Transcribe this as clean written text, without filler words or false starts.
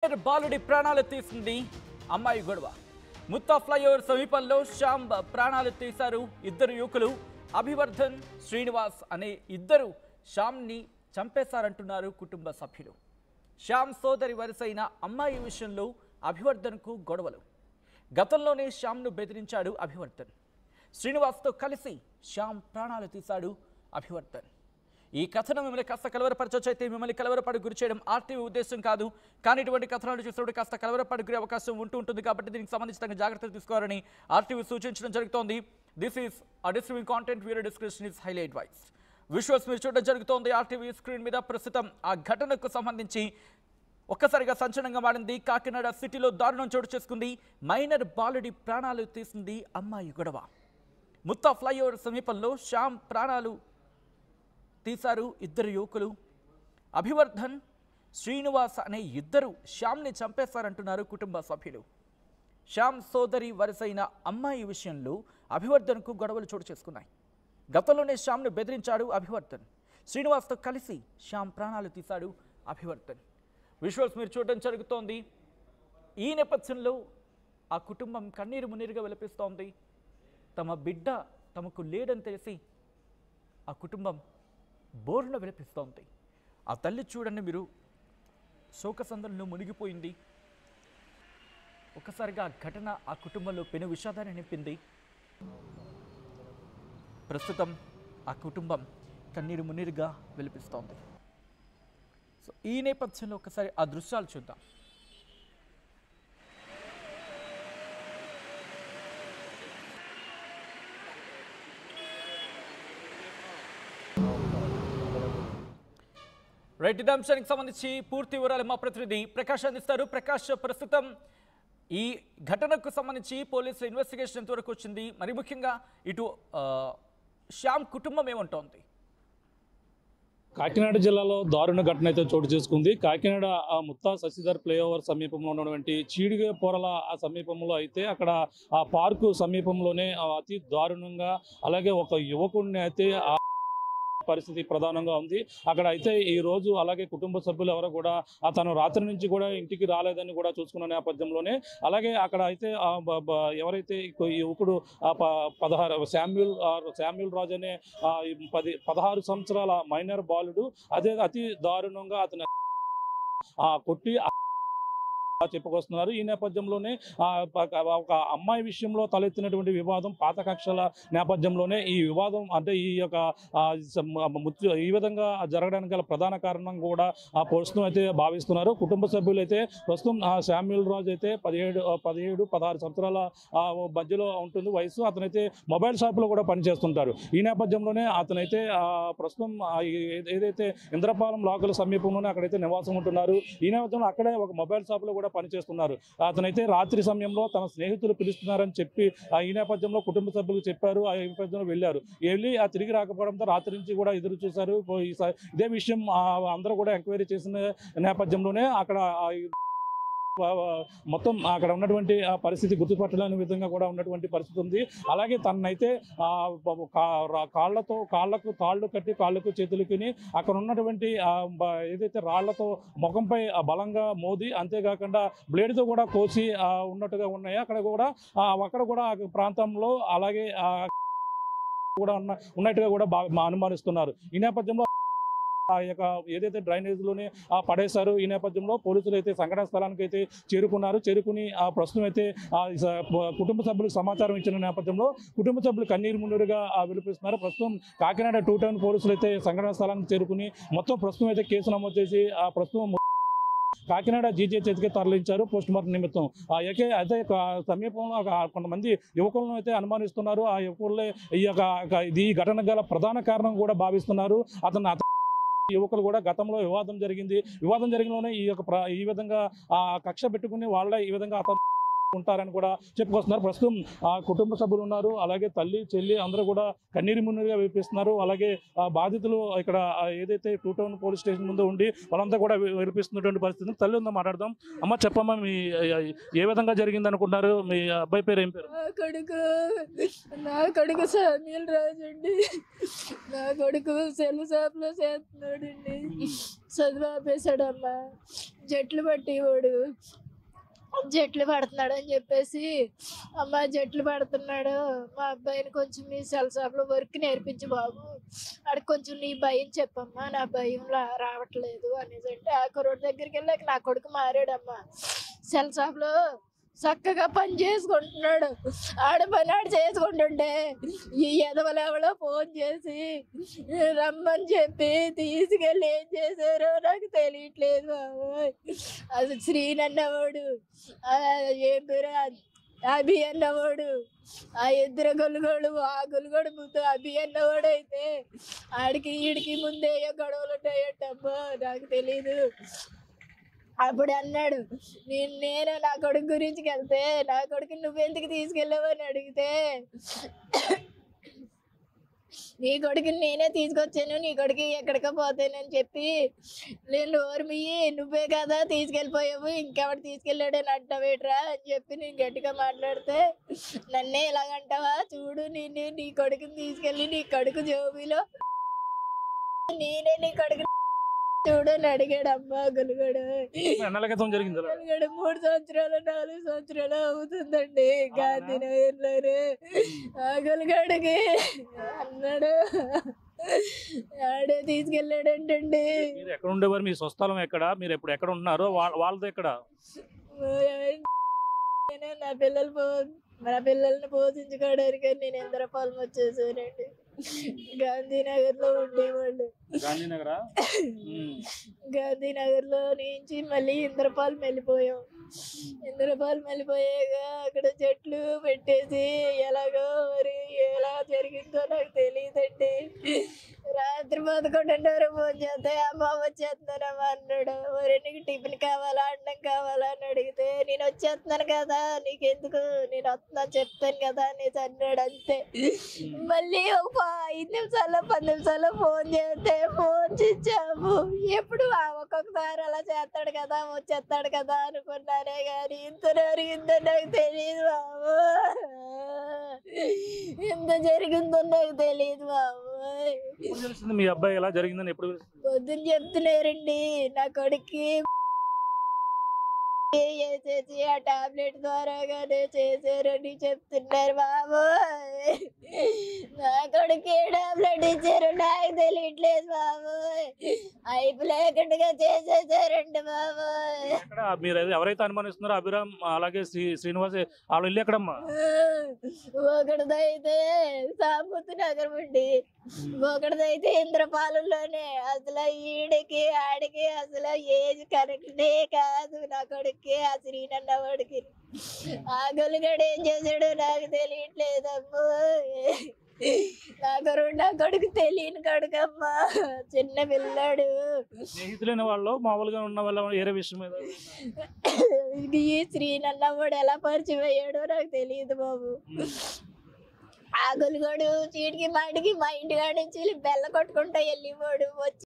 బాలుడి ప్రాణాలు తీసింది అమ్మాయి గొడవ. ముత్తా ఫ్లైఓవర్ సమీపంలో శ్యామ్ ప్రాణాలు తీశారు ఇద్దరు యువకులు. అభివర్ధన్, శ్రీనివాస్ అనే ఇద్దరు శ్యామ్ని చంపేశారంటున్నారు కుటుంబ సభ్యులు. శ్యామ్ సోదరి వరుసైన అమ్మాయి విషయంలో అభివర్ధన్కు గొడవలు. గతంలోనే శ్యామ్ను బెదిరించాడు అభివర్ధన్. శ్రీనివాస్తో కలిసి శ్యామ్ ప్రాణాలు తీశాడు అభివర్ధన్. ఈ కథనం మిమ్మల్ని కాస్త కలవరపరచొచ్చు. అయితే మిమ్మల్ని కలవరపడి గురి చేయడం ఆర్టీవీ ఉద్దేశం కాదు. కానీ ఇటువంటి కథనాలు చూసినప్పుడు కాస్త కలవరపడి గురి అవకాశం ఉంటుంది. కాబట్టి దీనికి సంబంధించిన జాగ్రత్తలు తీసుకోవాలని ఆర్టీవీ సూచించడం జరుగుతోంది. This is a disturbing content. Video description is highly advise. Visuals మీరు చూడడం జరుగుతోంది ఆర్టీవీ స్క్రీన్ మీద. ప్రస్తుతం ఆ ఘటనకు సంబంధించి ఒక్కసారిగా సంచలనంగా మారింది. కాకినాడ సిటీలో దారుణం చోటు చేసుకుంది. మైనర్ బాలుడి ప్రాణాలు తీసింది అమ్మాయి గొడవ. ముత్తా ఫ్లైఓవర్ సమీపంలో శ్యామ్ ప్రాణాలు తీశారు ఇద్దరు యువకులు. అభివర్ధన్, శ్రీనివాస్ అనే ఇద్దరు శ్యామ్ని చంపేశారంటున్నారు కుటుంబ సభ్యులు. శ్యామ్ సోదరి వరుసైన అమ్మాయి విషయంలో అభివర్ధన్కు గొడవలు చోటు చేసుకున్నాయి. గతంలోనే శ్యామ్ను బెదిరించాడు అభివర్ధన్. శ్రీనివాస్తో కలిసి శ్యామ్ ప్రాణాలు తీశాడు అభివర్ధన్. విజువల్స్ మీరు చూడడం జరుగుతోంది. ఈ నేపథ్యంలో ఆ కుటుంబం కన్నీరు మున్నీరుగా విలపిస్తోంది. తమ బిడ్డ తమకు లేడని తెలిసి ఆ కుటుంబం బోర్న విలపిస్తోంది. ఆ తల్లి చూడండి మీరు, శోకసందనలో మునిగిపోయింది. ఒక్కసారిగా ఆ ఘటన ఆ కుటుంబంలో పెను విషాదాన్ని నింపింది. ప్రస్తుతం ఆ కుటుంబం కన్నీరు మున్నీరుగా విలపిస్తోంది. సో ఈ నేపథ్యంలో ఒకసారి ఆ దృశ్యాలు చూద్దాం. రైట్, ఇదే అంశానికి సంబంధించి పూర్తి వివరాలు మా ప్రతినిధి ప్రకాష్ అందిస్తారు. ప్రకాష్, ప్రస్తుతం ఈ ఘటనకు సంబంధించి పోలీసుల ఇన్వెస్టిగేషన్ ఎంతవరకు వచ్చింది? మరి ముఖ్యంగా ఇటు శ్యామ్ కుటుంబం ఏమంటోంది? కాకినాడ జిల్లాలో దారుణ ఘటన అయితే చోటు చేసుకుంది. కాకినాడ ముత్తా శశిధర్ ఫ్లైఓవర్ సమీపంలో ఉన్నటువంటి చీడిగే పొరల ఆ సమీపంలో అయితే అక్కడ ఆ పార్కు సమీపంలోనే అతి దారుణంగా అలాగే ఒక యువకుడిని అయితే పరిస్థితి ప్రధానంగా ఉంది. అక్కడ అయితే ఈ రోజు అలాగే కుటుంబ సభ్యులు ఎవరో కూడా తను రాత్రి నుంచి కూడా ఇంటికి రాలేదని కూడా చూసుకున్న నేపథ్యంలోనే అలాగే అక్కడ అయితే ఎవరైతే ఈ యువకుడు 16 శామ్యూల్ రాజు అనే 16 సంవత్సరాల మైనర్ బాలుడు అదే అతి దారుణంగా అతను కొట్టి చెప్పుకొస్తున్నారు. ఈ నేపథ్యంలోనే ఒక అమ్మాయి విషయంలో తలెత్తినటువంటి వివాదం పాత కక్షల నేపథ్యంలోనే ఈ వివాదం అంటే ఈ యొక్క ఈ విధంగా జరగడానికి గల ప్రధాన కారణం కూడా ప్రస్తుతం అయితే భావిస్తున్నారు. కుటుంబ సభ్యులు అయితే ప్రస్తుతం శామ్యూల్ రాజు అయితే 16 సంవత్సరాల మధ్యలో ఉంటుంది వయసు. అతనైతే మొబైల్ షాప్లో కూడా పనిచేస్తుంటారు. ఈ నేపథ్యంలోనే అతనైతే ప్రస్తుతం ఏదైతే ఇంద్రపాలెం లోకల్ సమీపంలోనే అక్కడైతే నివాసం ఉంటున్నారు. ఈ నేపథ్యంలో అక్కడే ఒక మొబైల్ షాప్లో కూడా పనిచేస్తున్నారు. అతనైతే రాత్రి సమయంలో తన స్నేహితులు పిలుస్తున్నారని చెప్పి ఈ నేపథ్యంలో కుటుంబ సభ్యులకు చెప్పారు. ఆ నేపథ్యంలో వెళ్ళి తిరిగి రాకపోవడంతో రాత్రి నుంచి కూడా ఎదురు చూశారు. ఇదే విషయం అందరూ కూడా ఎంక్వైరీ చేసిన నేపథ్యంలోనే అక్కడ మొత్తం అక్కడ ఉన్నటువంటి పరిస్థితి గుర్తుపట్టలేని విధంగా కూడా ఉన్నటువంటి పరిస్థితి ఉంది. అలాగే తనైతే కాళ్ళకు తాళ్ళు కట్టి కాళ్ళకు చేతులకి అక్కడ ఉన్నటువంటి ఏదైతే రాళ్లతో ముఖంపై బలంగా మోది అంతేకాకుండా బ్లేడ్తో కూడా కోసి ఉన్నట్టుగా ఉన్నాయి. అక్కడ కూడా ప్రాంతంలో అలాగే కూడా ఉన్నట్టుగా కూడా అనుమానిస్తున్నారు. ఈ నేపథ్యంలో ఆ యొక్క ఏదైతే డ్రైనేజ్లోనే పడేశారు. ఈ నేపథ్యంలో పోలీసులు అయితే సంఘటన స్థలానికి అయితే చేరుకుని ప్రస్తుతం అయితే కుటుంబ సభ్యులకు సమాచారం ఇచ్చిన నేపథ్యంలో కుటుంబ సభ్యులు కన్నీరు మున్నీరుగా విలిపిస్తున్నారు. ప్రస్తుతం కాకినాడ 2 టౌన్ పోలీసులు అయితే సంఘటన స్థలానికి చేరుకుని మొత్తం ప్రస్తుతం అయితే కేసు నమోదు చేసి ప్రస్తుతం కాకినాడ జీజే చేతికి తరలించారు పోస్ట్ మార్టం నిమిత్తం. అయితే సమీపంలో కొంతమంది యువకులను అయితే అనుమానిస్తున్నారు. ఆ యువకులే ఈ ఘటన గల ప్రధాన కారణం కూడా భావిస్తున్నారు. యువకులు కూడా గతంలో వివాదం జరిగినలోనే ఈ విధంగా కక్ష పెట్టుకుని వాళ్ళ ఈ విధంగా ఉంటారని కూడా చెప్పుకొస్తున్నారు. ప్రస్తుతం ఆ కుటుంబ సభ్యులు ఉన్నారు, అలాగే తల్లి చెల్లి అందరూ కూడా కన్నీరు మున్నీరుగా వినిపిస్తున్నారు. అలాగే ఆ బాధితులు ఇక్కడ ఏదైతే 2 టౌన్ పోలీస్ స్టేషన్ ముందు ఉండి వాళ్ళంతా కూడా వినిపిస్తున్నటువంటి పరిస్థితి. తల్లి ఉందో మాట్లాడదాం. అమ్మ చెప్పమ్మా, మీ ఏ విధంగా జరిగింది అనుకుంటున్నారు? మీ అబ్బాయి పేరు ఏం పేరు? నా కొడుకు సామ్యుల్ రాజు అండి. నా కొడుకు సెల్ షాప్లో చేస్తున్నాడండి. చదువు ఆపేశాడమ్మా. జట్లు పట్టేవాడు, జట్లు పడుతున్నాడు అని చెప్పేసి, అమ్మ జట్లు పడుతున్నాడు, మా అబ్బాయిని కొంచెం మీ సెల్ షాప్లో వర్క్ నేర్పించు బాబు, అక్కడ కొంచెం నీ భయం చెప్పమ్మా, నా భయం రావట్లేదు అనేసి అంటే ఆ కుర్రోడి దగ్గరికి వెళ్ళాక నా కొడుకు మారాడమ్మా. సెల్ షాప్లో చక్కగా పని చేసుకుంటున్నాడు. ఆడ పని ఆడ చేసుకుంటుంటే ఈ ఎదవలెవలో ఫోన్ చేసి రమ్మని చెప్పి తీసుకెళ్ళి ఏం చేశారో నాకు తెలియట్లేదు బాబోయ్. అది శ్రీన్ అన్నవాడు, ఏం పేరు అభి అన్నవాడు, ఆ ఇద్దరు గొలుగోడు, ఆ గొలుగోడు ముందు అభి అన్నవాడు అయితే ఆడికి ఈడికి ముందే ఏ గొడవలు ఉంటాయటమ్మో నాకు తెలీదు. అప్పుడు అన్నాడు, నేను నా కొడుకు గురించి వెళ్తే నా కొడుకు నువ్వెందుకు తీసుకెళ్ళావని అడిగితే, నీ కొడుకుని నేనే తీసుకొచ్చాను, నీ కొడుకు ఎక్కడికో పోతానని చెప్పి, నేను ఓర్మియ్యి నువ్వే కదా తీసుకెళ్ళిపోయావు, ఇంకెవడు తీసుకెళ్ళాడని అంటావేట్రా అని చెప్పి నేను గట్టిగా మాట్లాడితే, నన్నే ఇలాగంటావా, చూడు నేను నీ కొడుకుని తీసుకెళ్ళి నీ కొడుకు జోబీలో నేనే నీ కొడుకు చూడని అడిగాడు. అమ్మ గొలుగడు జరిగింది 3 సంవత్సరాలు 4 సంవత్సరాలు అవుతుందండి గాంధీనగర్లోనే. ఆ గొలుగడికి అన్నాడు, ఆడే తీసుకెళ్ళాడంటండి. ఎక్కడ ఉండేవారు? మీ స్వస్థలం ఎక్కడ? మీరు ఎప్పుడు ఎక్కడ ఉంటున్నారు? వాళ్ళది ఎక్కడ? నా పిల్లల్ని పోషించుకోవడానికి నేను ఇంద్రపాలెం వచ్చేసానండి. గాంధీనగర్ లో ఉండేవాళ్ళు. గాంధీనగర్ లో నుంచి మళ్ళీ ఇంద్రపాలెం వెళ్ళిపోయాం. ఇంద్రపాలెం వెళ్ళిపోయాక అక్కడ చెట్లు పెట్టేసి ఎలాగో మరి ఎలా జరిగిందో నాకు తెలియదండి. రాత్రి 11:30 ఫోన్ చేస్తే అమ్మ వచ్చేస్తున్నానమ్మా అన్నాడు. మరి నీకు టిఫిన్ కావాలా అన్నం కావాలా అని అడిగితే, నేను వచ్చేస్తున్నాను కదా నీకెందుకు, నేను వస్తున్నాను చెప్తాను కదా అనేసి అన్నాడు. అంతే. మళ్ళీ ఒక 5 నిమిషాల్లో 10 నిమిషాల్లో ఫోన్ చేస్తే ఫోన్ ఇచ్చాము. ఎప్పుడు ఒక్కొక్కసారి అలా చేస్తాడు కదా వచ్చేస్తాడు కదా అనుకున్నానే కానీ ఇంత జరిగిందో నాకు తెలియదు బాబు, ఎంత జరిగిందో నాకు తెలియదు బాబు. మీ అబ్బాయి ఎలా జరిగిందని ఎప్పుడు పొద్దున్న చెప్తున్నారండి, నా కొడుక్కి వేసేసి ఆ టాబ్లెట్ ద్వారాగానే చేశారని చెప్తున్నారు బాబు. నా కొడుకు ఏ టాబ్లెట్ ఇచ్చారు నాకు తెలియట్లేదు బాబు, అయిపు లేకుండా చేసేసారండి బాబు. మీరు ఎవరైతే అనుమానిస్తున్నారో అభిరామ్ అలాగే శ్రీనివాస్ వాళ్ళు ఇల్లు ఎక్కడమ్మా? ఒకటిదైతే సాంబుతు నగరం అండి, ఒకటిదైతే ఇంద్రపాలెంలోనే. అసలు ఈడికి ఆడికి అసలు ఏజ్ కరెక్టే కాదు నా కొడుకు. ఆ శ్రీనన్నవాడికి ఆ గొలుగడు ఏం చేశాడో నాకు తెలియట్లేదమ్మా. నా కొడుకు తెలియని కొడుకమ్మా, చిన్న పిల్లాడు. స్నేహితులైన వాళ్ళు మామూలుగా ఉన్న వాళ్ళ వేరే విషయం మీద ఈ శ్రీనన్నవాడు ఎలా పరిచయం అయ్యాడో నాకు తెలియదు బాబు. ఆ గొలుగోడు చీటికి మాటికి మా ఇంటికాడ నుంచి బెల్ల కొట్టుకుంటా వెళ్ళిపోడు. వచ్చి